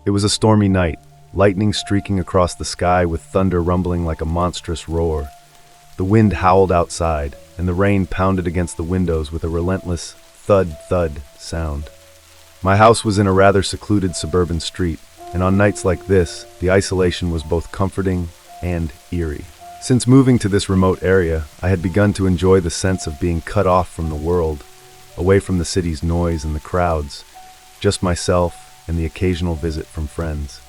It was a stormy night, lightning streaking across the sky with thunder rumbling like a monstrous roar. The wind howled outside, and the rain pounded against the windows with a relentless thud-thud sound. My house was in a rather secluded suburban street, and on nights like this, the isolation was both comforting and eerie. Since moving to this remote area, I had begun to enjoy the sense of being cut off from the world, away from the city's noise and the crowds, just myself and the occasional visit from friends.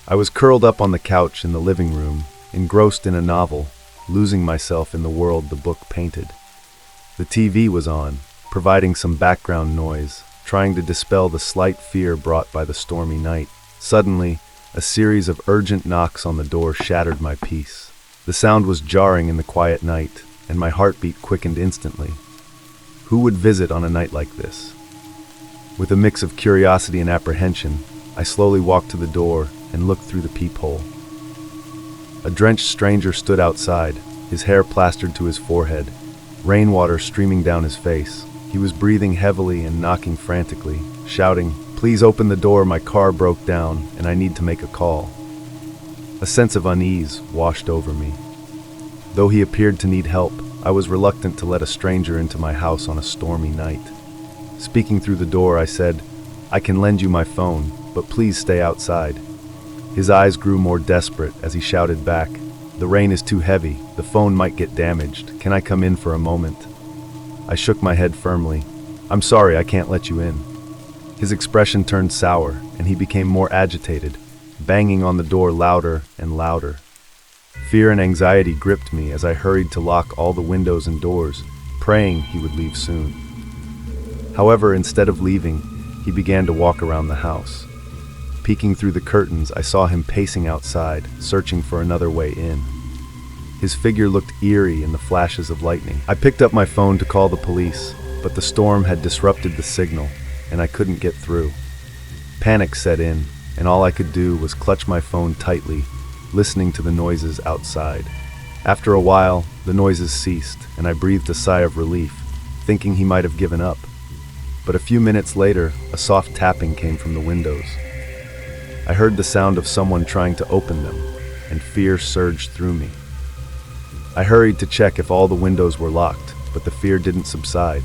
I was curled up on the couch in the living room, engrossed in a novel, losing myself in the world the book painted. The TV was on, providing some background noise, trying to dispel the slight fear brought by the stormy night. Suddenly, a series of urgent knocks on the door shattered my peace. The sound was jarring in the quiet night, and my heartbeat quickened instantly. Who would visit on a night like this? With a mix of curiosity and apprehension, I slowly walked to the door and looked through the peephole. A drenched stranger stood outside, his hair plastered to his forehead, rainwater streaming down his face. He was breathing heavily and knocking frantically, shouting, "Please open the door, my car broke down, and I need to make a call." A sense of unease washed over me. Though he appeared to need help, I was reluctant to let a stranger into my house on a stormy night. Speaking through the door, I said, "I can lend you my phone, but please stay outside." His eyes grew more desperate as he shouted back, "The rain is too heavy, the phone might get damaged. Can I come in for a moment?" I shook my head firmly. "I'm sorry, I can't let you in." His expression turned sour, and he became more agitated, banging on the door louder and louder. Fear and anxiety gripped me as I hurried to lock all the windows and doors, praying he would leave soon. However, instead of leaving, he began to walk around the house. Peeking through the curtains, I saw him pacing outside, searching for another way in. His figure looked eerie in the flashes of lightning. I picked up my phone to call the police, but the storm had disrupted the signal, and I couldn't get through. Panic set in, and all I could do was clutch my phone tightly, listening to the noises outside. After a while, the noises ceased, and I breathed a sigh of relief, thinking he might have given up. But a few minutes later, a soft tapping came from the windows. I heard the sound of someone trying to open them, and fear surged through me. I hurried to check if all the windows were locked, but the fear didn't subside.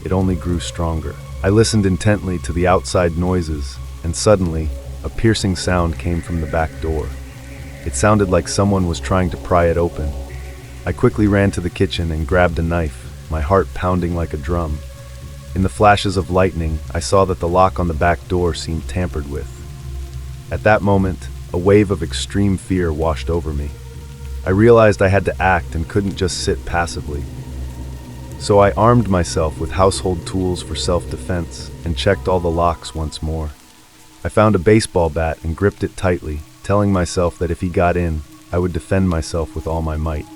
It only grew stronger. I listened intently to the outside noises, and suddenly, a piercing sound came from the back door. It sounded like someone was trying to pry it open. I quickly ran to the kitchen and grabbed a knife, my heart pounding like a drum. In the flashes of lightning, I saw that the lock on the back door seemed tampered with. At that moment, a wave of extreme fear washed over me. I realized I had to act and couldn't just sit passively. So I armed myself with household tools for self-defense and checked all the locks once more. I found a baseball bat and gripped it tightly, telling myself that if he got in, I would defend myself with all my might.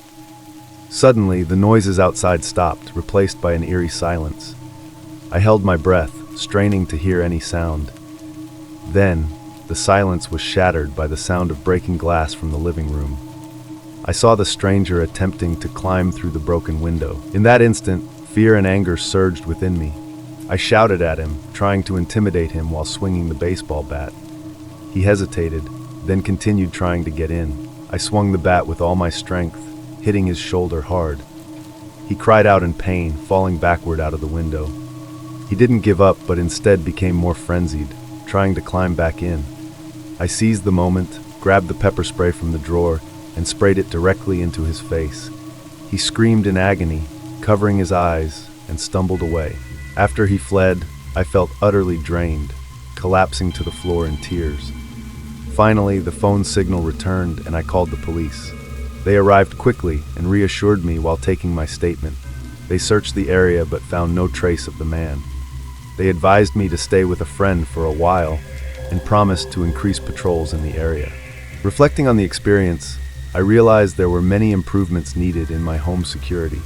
Suddenly, the noises outside stopped, replaced by an eerie silence. I held my breath, straining to hear any sound. Then, the silence was shattered by the sound of breaking glass from the living room. I saw the stranger attempting to climb through the broken window. In that instant, fear and anger surged within me. I shouted at him, trying to intimidate him while swinging the baseball bat. He hesitated, then continued trying to get in. I swung the bat with all my strength, hitting his shoulder hard. He cried out in pain, falling backward out of the window. He didn't give up, but instead became more frenzied, trying to climb back in. I seized the moment, grabbed the pepper spray from the drawer, and sprayed it directly into his face. He screamed in agony, covering his eyes, and stumbled away. After he fled, I felt utterly drained, collapsing to the floor in tears. Finally, the phone signal returned, and I called the police. They arrived quickly and reassured me while taking my statement. They searched the area but found no trace of the man. They advised me to stay with a friend for a while and promised to increase patrols in the area. Reflecting on the experience, I realized there were many improvements needed in my home security.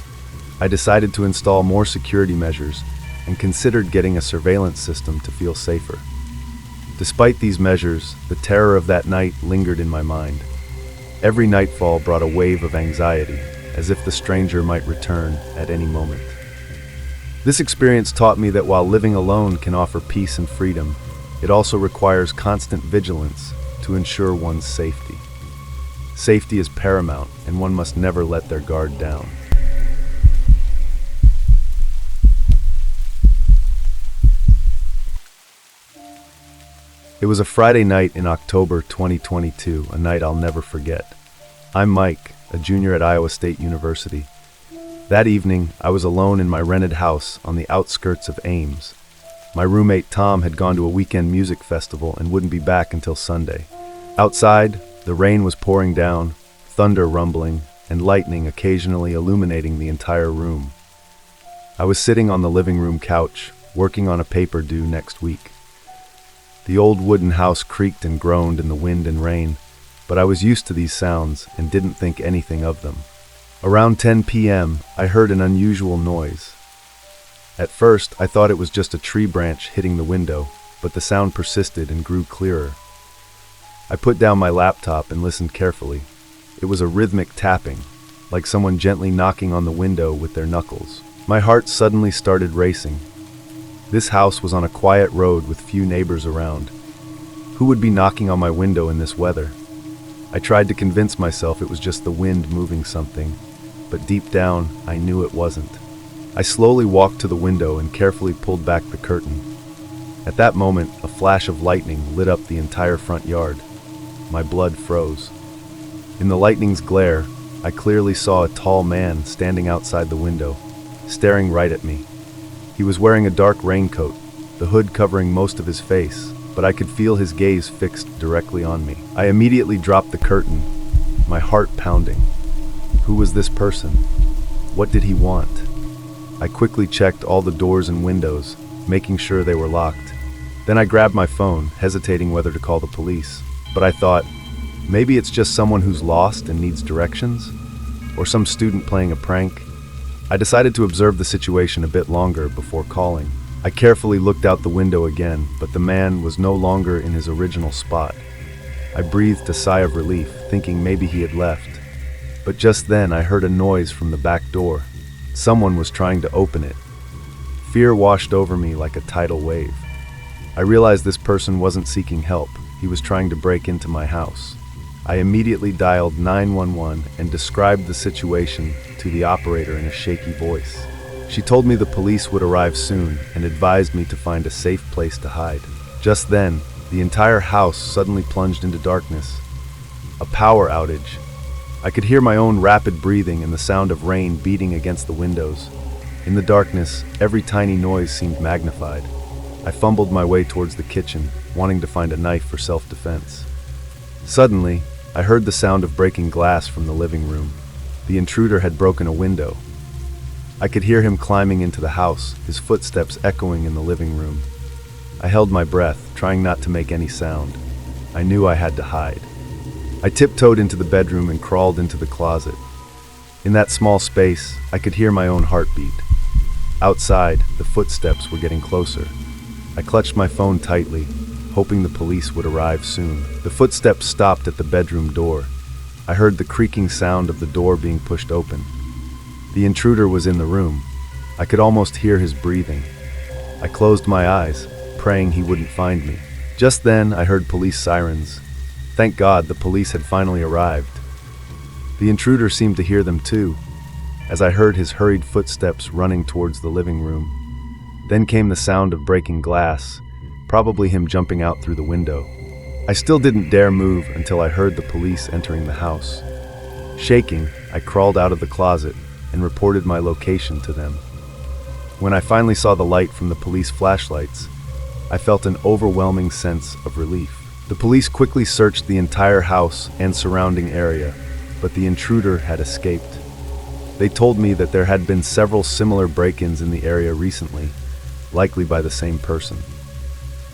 I decided to install more security measures and considered getting a surveillance system to feel safer. Despite these measures, the terror of that night lingered in my mind. Every nightfall brought a wave of anxiety, as if the stranger might return at any moment. This experience taught me that while living alone can offer peace and freedom, it also requires constant vigilance to ensure one's safety. Safety is paramount, and one must never let their guard down. It was a Friday night in October 2022, a night I'll never forget. I'm Mike, a junior at Iowa State University. That evening, I was alone in my rented house on the outskirts of Ames. My roommate Tom had gone to a weekend music festival and wouldn't be back until Sunday. Outside, the rain was pouring down, thunder rumbling, and lightning occasionally illuminating the entire room. I was sitting on the living room couch, working on a paper due next week. The old wooden house creaked and groaned in the wind and rain, but I was used to these sounds and didn't think anything of them. Around 10 p.m., I heard an unusual noise. At first, I thought it was just a tree branch hitting the window, but the sound persisted and grew clearer. I put down my laptop and listened carefully. It was a rhythmic tapping, like someone gently knocking on the window with their knuckles. My heart suddenly started racing. This house was on a quiet road with few neighbors around. Who would be knocking on my window in this weather? I tried to convince myself it was just the wind moving something, but deep down, I knew it wasn't. I slowly walked to the window and carefully pulled back the curtain. At that moment, a flash of lightning lit up the entire front yard. My blood froze. In the lightning's glare, I clearly saw a tall man standing outside the window, staring right at me. He was wearing a dark raincoat, the hood covering most of his face, but I could feel his gaze fixed directly on me. I immediately dropped the curtain, my heart pounding. Who was this person? What did he want? I quickly checked all the doors and windows, making sure they were locked. Then I grabbed my phone, hesitating whether to call the police. But I thought, maybe it's just someone who's lost and needs directions? Or some student playing a prank? I decided to observe the situation a bit longer before calling. I carefully looked out the window again, but the man was no longer in his original spot. I breathed a sigh of relief, thinking maybe he had left. But just then I heard a noise from the back door. Someone was trying to open it. Fear washed over me like a tidal wave. I realized this person wasn't seeking help. He was trying to break into my house. I immediately dialed 911 and described the situation to the operator in a shaky voice. She told me the police would arrive soon and advised me to find a safe place to hide. Just then, the entire house suddenly plunged into darkness. A power outage. I could hear my own rapid breathing and the sound of rain beating against the windows. In the darkness, every tiny noise seemed magnified. I fumbled my way towards the kitchen, wanting to find a knife for self-defense. Suddenly, I heard the sound of breaking glass from the living room. The intruder had broken a window. I could hear him climbing into the house, his footsteps echoing in the living room. I held my breath, trying not to make any sound. I knew I had to hide. I tiptoed into the bedroom and crawled into the closet. In that small space, I could hear my own heartbeat. Outside, the footsteps were getting closer. I clutched my phone tightly, hoping the police would arrive soon. The footsteps stopped at the bedroom door. I heard the creaking sound of the door being pushed open. The intruder was in the room. I could almost hear his breathing. I closed my eyes, praying he wouldn't find me. Just then, I heard police sirens. Thank God the police had finally arrived. The intruder seemed to hear them too, as I heard his hurried footsteps running towards the living room. Then came the sound of breaking glass, probably him jumping out through the window. I still didn't dare move until I heard the police entering the house. Shaking, I crawled out of the closet and reported my location to them. When I finally saw the light from the police flashlights, I felt an overwhelming sense of relief. The police quickly searched the entire house and surrounding area, but the intruder had escaped. They told me that there had been several similar break-ins in the area recently, likely by the same person.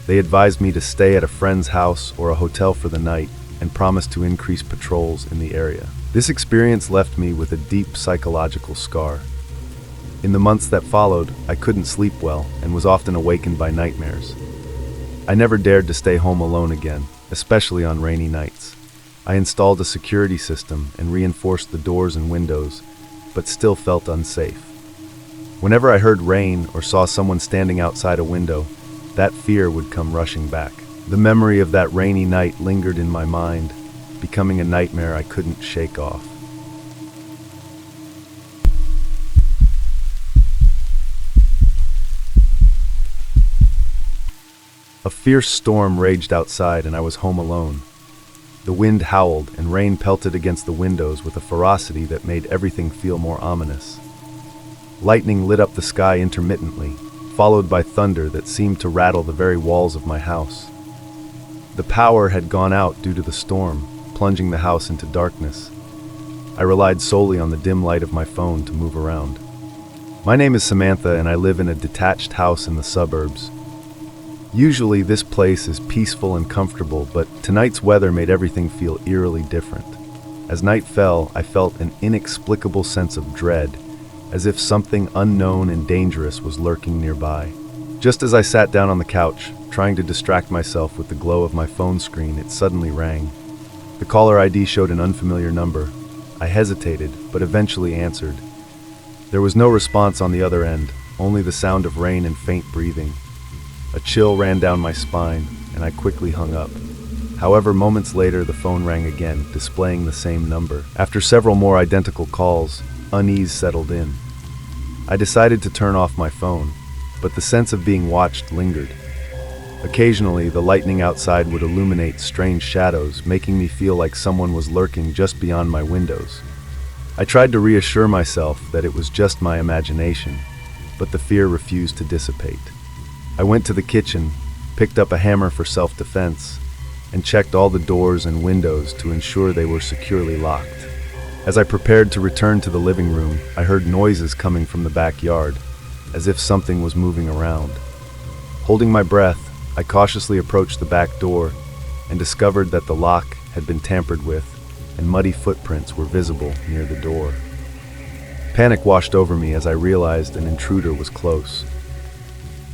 They advised me to stay at a friend's house or a hotel for the night and promised to increase patrols in the area. This experience left me with a deep psychological scar. In the months that followed, I couldn't sleep well and was often awakened by nightmares. I never dared to stay home alone again, especially on rainy nights. I installed a security system and reinforced the doors and windows, but still felt unsafe. Whenever I heard rain or saw someone standing outside a window, that fear would come rushing back. The memory of that rainy night lingered in my mind, becoming a nightmare I couldn't shake off. A fierce storm raged outside and I was home alone. The wind howled and rain pelted against the windows with a ferocity that made everything feel more ominous. Lightning lit up the sky intermittently, followed by thunder that seemed to rattle the very walls of my house. The power had gone out due to the storm, plunging the house into darkness. I relied solely on the dim light of my phone to move around. My name is Samantha and I live in a detached house in the suburbs. Usually this place is peaceful and comfortable, but tonight's weather made everything feel eerily different. As night fell, I felt an inexplicable sense of dread, as if something unknown and dangerous was lurking nearby. Just as I sat down on the couch, trying to distract myself with the glow of my phone screen, it suddenly rang. The caller ID showed an unfamiliar number. I hesitated, but eventually answered. There was no response on the other end, only the sound of rain and faint breathing. A chill ran down my spine, and I quickly hung up. However, moments later, the phone rang again, displaying the same number. After several more identical calls, unease settled in. I decided to turn off my phone, but the sense of being watched lingered. Occasionally, the lightning outside would illuminate strange shadows, making me feel like someone was lurking just beyond my windows. I tried to reassure myself that it was just my imagination, but the fear refused to dissipate. I went to the kitchen, picked up a hammer for self-defense, and checked all the doors and windows to ensure they were securely locked. As I prepared to return to the living room, I heard noises coming from the backyard, as if something was moving around. Holding my breath, I cautiously approached the back door and discovered that the lock had been tampered with and muddy footprints were visible near the door. Panic washed over me as I realized an intruder was close.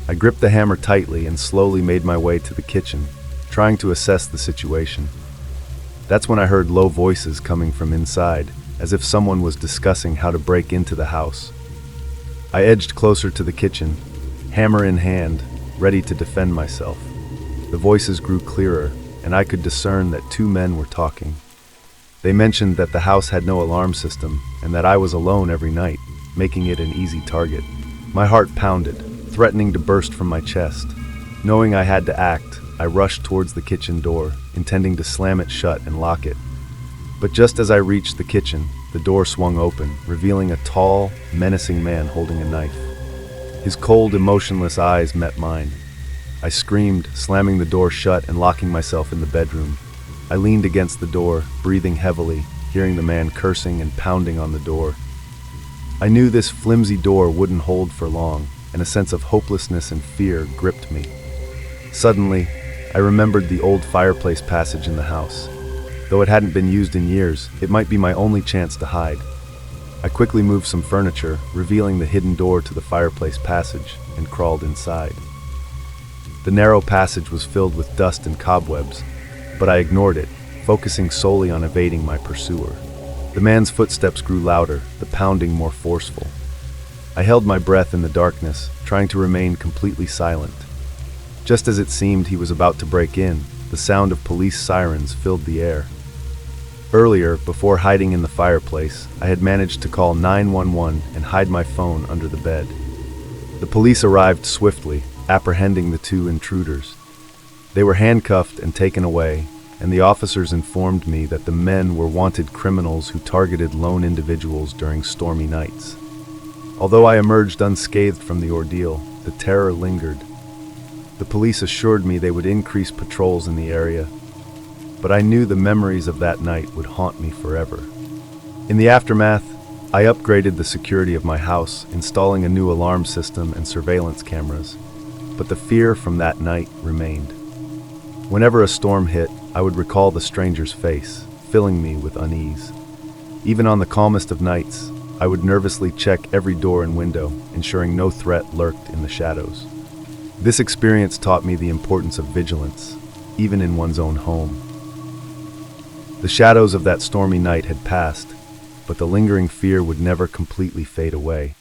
I gripped the hammer tightly and slowly made my way to the kitchen, trying to assess the situation. That's when I heard low voices coming from inside, as if someone was discussing how to break into the house. I edged closer to the kitchen, hammer in hand, ready to defend myself. The voices grew clearer, and I could discern that two men were talking. They mentioned that the house had no alarm system, and that I was alone every night, making it an easy target. My heart pounded, threatening to burst from my chest. Knowing I had to act, I rushed towards the kitchen door, intending to slam it shut and lock it. But just as I reached the kitchen, the door swung open, revealing a tall, menacing man holding a knife. His cold, emotionless eyes met mine. I screamed, slamming the door shut and locking myself in the bedroom. I leaned against the door, breathing heavily, hearing the man cursing and pounding on the door. I knew this flimsy door wouldn't hold for long, and a sense of hopelessness and fear gripped me. Suddenly, I remembered the old fireplace passage in the house. Though it hadn't been used in years, it might be my only chance to hide. I quickly moved some furniture, revealing the hidden door to the fireplace passage, and crawled inside. The narrow passage was filled with dust and cobwebs, but I ignored it, focusing solely on evading my pursuer. The man's footsteps grew louder, the pounding more forceful. I held my breath in the darkness, trying to remain completely silent. Just as it seemed he was about to break in, the sound of police sirens filled the air. Earlier, before hiding in the fireplace, I had managed to call 911 and hide my phone under the bed. The police arrived swiftly, apprehending the two intruders. They were handcuffed and taken away, and the officers informed me that the men were wanted criminals who targeted lone individuals during stormy nights. Although I emerged unscathed from the ordeal, the terror lingered. The police assured me they would increase patrols in the area, but I knew the memories of that night would haunt me forever. In the aftermath, I upgraded the security of my house, installing a new alarm system and surveillance cameras, but the fear from that night remained. Whenever a storm hit, I would recall the stranger's face, filling me with unease. Even on the calmest of nights, I would nervously check every door and window, ensuring no threat lurked in the shadows. This experience taught me the importance of vigilance, even in one's own home. The shadows of that stormy night had passed, but the lingering fear would never completely fade away.